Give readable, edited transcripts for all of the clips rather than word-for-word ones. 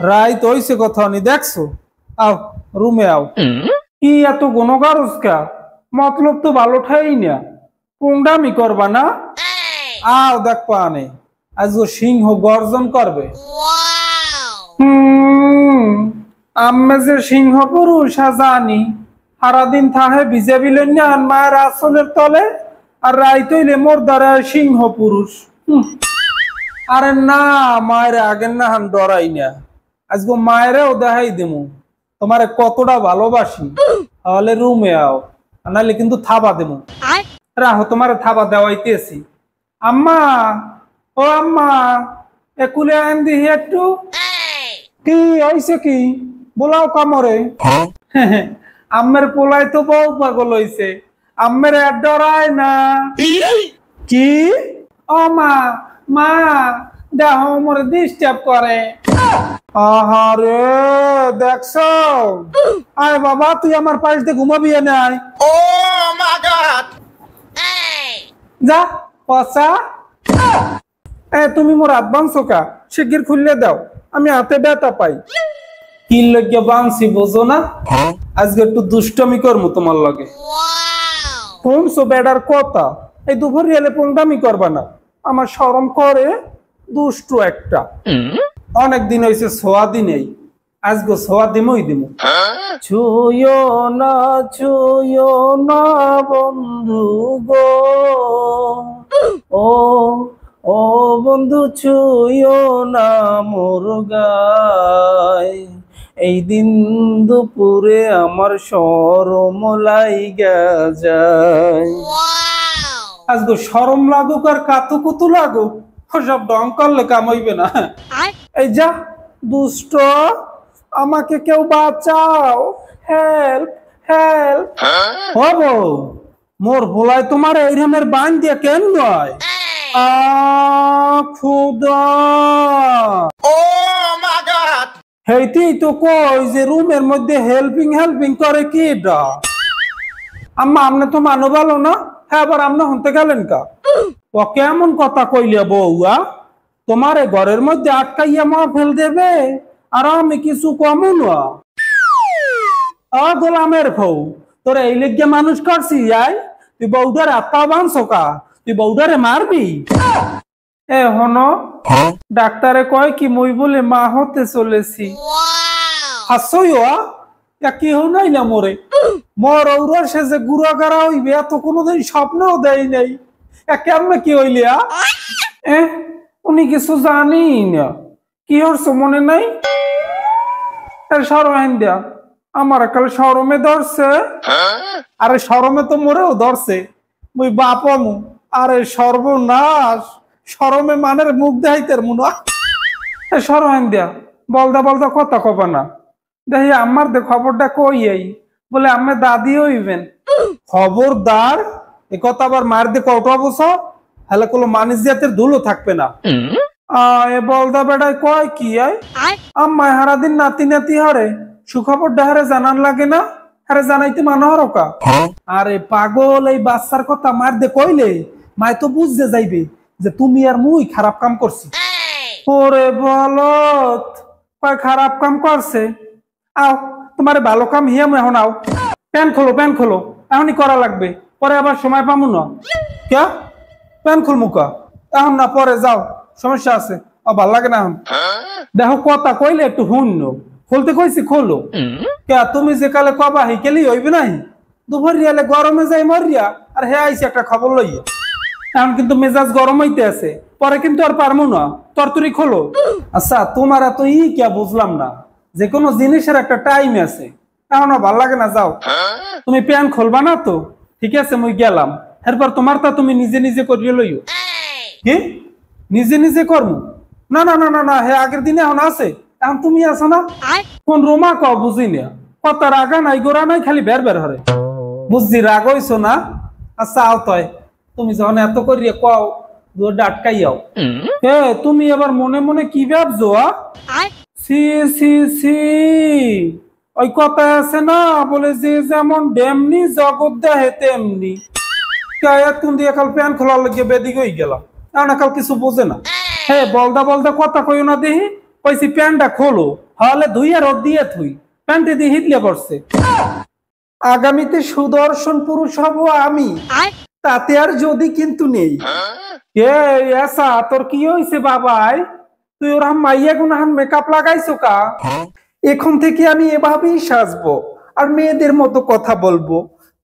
রাইত হইছে কথা নি দেখছো। আও রুমে আও। কি এত গনগারস্কা মতলব তো ভালো ঠাই না, পুংডামি করবা না। আও দেখ পানে আজ ও সিংহ গর্জন করবে। আমি যে সিংহ পুরুষ জানি, সারাদিন থাহে ভিজে বিলেন মায়ের আসলের তলে, আর রাইত হইলে মোর দ্বারা সিংহ পুরুষ। আরে না মায়ের আগের না হান ডরাই না, আজকে মায়েরও দেখাই দেবো তোমারে কতটা ভালোবাসি। তাহলে রুমে আও, নাহলে কিন্তু থাবা দেবো। রাহো তোমারে থাবা দেওয়াইতেছি। আম্মা, ও আম্মা, একুলে আইন দিহি একটু। কি হইছে কি বলাও কামরে। আম্মের পোলাই তো বউ পাগল হইছে, আম্মের আর ডরায় না। কি ও মা, মা দেহ মোরে ডিস্টার্ব করে। আহারে দেখছো, আয় বাবা তুই আমার পাশ দিয়ে ঘুমাবি নাই। ও মা গড, যা পচা। তুমি মোর হাত বাঁধছো কা, শিগগির খুললে দাও, আমি হাতে ব্যথা পাই। কি লজ্ঞা বাঁধছি বোঝো না, আজকে একটু দুষ্টমি করবো তোমার লগে। শুনছো বেডার কথা, এই দুপুরে এলে পুংডামি করবা না, আমার শরম করে। দুষ্ট একটা, অনেকদিন হয়েছে ছোয়া দিনেই, আজকে ছোয়া দিমই দিমু। ছুঁয়ো না বন্ধু গো, ও ও বন্ধু ছুঁয়ো না মোর গায়, এই দিন দুপুরে আমার শরম লাইগা যায়। আজকে শরম লাগুক আর কাতু কুতু লাগুক, সব ডং করলে কাম হইবে না। এই যা দুষ্ট, আমাকে কেউ বাঁচাও, হেল্প হেল্প। হবো মোর ভোলায় তোমার এই রকমের বান দিয়ে কেন নয়। খুদা, ও মা গড, হেইতেই তো কই যে রুমের মধ্যে হেল্পিং হেল্পিং করে কি এটা। আম্মা আমনে তো মানো ভালো না, হ্যাঁ আবার আমনে হতে গেলেন কা। ও কেমন কথা কইলে বউয়া, তোমার ঘরের মধ্যে আটকাইয়া মা ফেল দেবে, আর আমি কিছু কমু না। গোলামের ফৌ, তোরা এই লেগে মানুষ করছি আই, তুই বউদার আত্মা বানছো কা, তুই বউদারে মারবি। এ হনো ডাক্তারে কয় কি মই বলে মা হতে চলেছি। হাসই কি হো নাই না মোরে, মোর ঔরার সে যে গুড়াগাড়া হইবে এত কোনোদিন স্বপ্নও দেয় নাই। কেমন কি হইলিয়া, উনি কিছু জানি না। কি হচ্ছে মনে নাই? সরমেন দিয়া আমার কাল সরমে ধরছে। আরে সরমে তো মোরেও ধরছে, মুই বাপমু। আরে সর্বনাশ, সরমে মানের মুখ দেখাইতের মুনা। সরমেন দিয়া বলদা বলদা কথা কবা না, দেখি আমার দে খবরটা কই এই বলে আমি দাদি হইবেন। খবরদার এ কথা আবার মার দে কটা বছর, হলে কোনো মানুষ জাতের ধুলো থাকবে না। এ বলদা বেড়ায় কয় কি আম্মায় হারাদিন নাতি নাতি হারে সুখবর ডাহারে জানান লাগে না, আরে জানাইতে মানো হরকা। আরে পাগল, এই বাচ্চার কথা মার দে কইলে মায় তো বুঝতে যাইবে যে তুমি আর মুই খারাপ কাম করছি। ওরে বলত, কয় খারাপ কাম করছে। আও তোমার ভালো কাম হিয়াম, এখন আও প্যান্ট খোলো, প্যান্ট খোলো, এখনই করা লাগবে, পরে আবার সময় পামু না। কে প্যান্ট খুল মুকা, এখন না পরে যাও, সমস্যা আছে। ভাল লাগে না এখন। দেখো কথা কইলে একটু হুন্ন, খুলতে কইছি খোলো। কে তুমি যে কালে কবা হিকেলি হইবে নাই, দুপুরিয়ালে গরমে যাই মরিয়া, আর হে আইসি একটা খবর লইয়া। এখন কিন্তু মেজাজ গরম হইতে আছে, পরে কিন্তু আর পারমু না। তরতুরি খোলো। আচ্ছা তোমার এত কে বুঝলাম না, যে কোনো জিনিসের একটা টাইম আছে, এখন ভাল লাগে না। যাও তুমি প্যান্ট খুলবা না তো, ঠিক আছে মুই গেলাম। এরপর তোমার তা তুমি নিজে নিজে করিয়ে লইও। কি নিজে নিজে করবো? না না না না না, হে আগের দিনে এখন আছে, এখন তুমি আছো না। কোন রোমা ক বুঝি না, কথা রাগা নাই গোড়া নাই, খালি বের বের হরে। বুঝছি রাগ হইছো না। আচ্ছা আও তয়, তুমি যখন এত করিয়ে কও দুটা আটকাইয়াও। হে তুমি এবার মনে মনে কি ভাবছো? সি সি সি, ওই কথা আছে না বলে যে যেমন ডেমনি জগৎ দেহে তেমনি। তুমি দিয়ে কাল প্যান খোলার লাগিয়ে বেদিক হয়ে গেলাম, এখন কাল কিছু বোঝে না। হে বলদা বলদা কথা কইও না, দেখি কইছি প্যান্টটা খোলো, হলে ধুইয়া রোদ দিয়ে থুই প্যান্টে দিয়ে হিটলে পড়ছে। আগামীতে সুদর্শন পুরুষ হব আমি, তাতে আর যদি কিন্তু নেই। কে এসা তোর কি হয়েছে বাবাই? তুই ওর মাইয়া গুনাহান মেকআপ লাগাইছো কা? এখন থেকে আমি এভাবেই সাজবো আর মেয়েদের মতো কথা বলবো,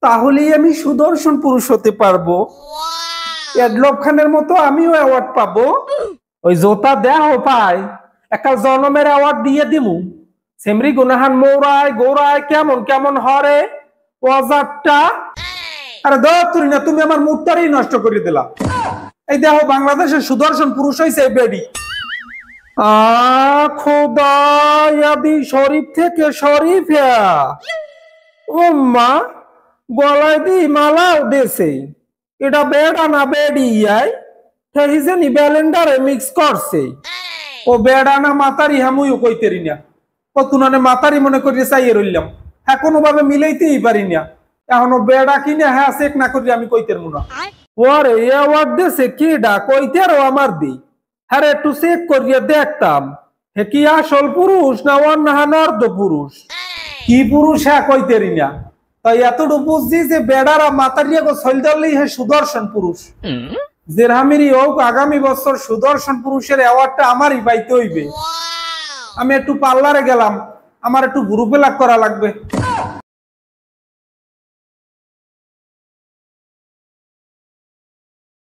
তাহলেই আমি সুদর্শন পুরুষ হতে পারবো। এডলব খানের মতো আমিও অ্যাওয়ার্ড পাবো। ওই জোতা দেহ পাই একটা জনমের অ্যাওয়ার্ড দিয়ে দিমু। সেমরি গুনাহান মৌরায় গোড়ায় কেমন কেমন হরে ওয়াজারটা। আরে তুই না, তুমি আমার মুখটারই নষ্ট করে দিলা। এই দেখো বাংলাদেশের সুদর্শন পুরুষ হয়েছে বেডি। খোদায়াদি শরীফ থেকে শরীফ। ও মা, গলায় দি মালাও দেছে। এটা বেড়া না বেডি হিজেনি ব্যালেন্ডারে মিক্স করছে। ও বেড়া না মাতারি হামুইও কইতেরি না। ও তুনানে মাতারি মনে করি চাইয়ে রইলাম। হ্যাঁ কোনোভাবে মিলাইতেই পারি না। এখনো বেড়া কিনে হ্যাঁ চেক না করি আমি কইতের মুনা। ওরে অ্যাওয়ার্ড দেছে কেডা কইতেরও আমার দি। হ্যাঁ একটু চেক করিয়া দেখতাম হে কি আসল পুরুষ না অন্যান্য অর্ধ পুরুষ। কি পুরুষ হ্যাঁ কইতেরি না। তাই এতটুকু বুঝছি যে বেড়ারা মাতারিয়া গো ছল ধরলেই হে সুদর্শন পুরুষ। জেরহামিরি হোক আগামী বছর সুদর্শন পুরুষের অ্যাওয়ার্ডটা আমারই পাইতে হইবে। আমি একটু পার্লারে গেলাম, আমার একটু গ্রুপে লাগ করা লাগবে।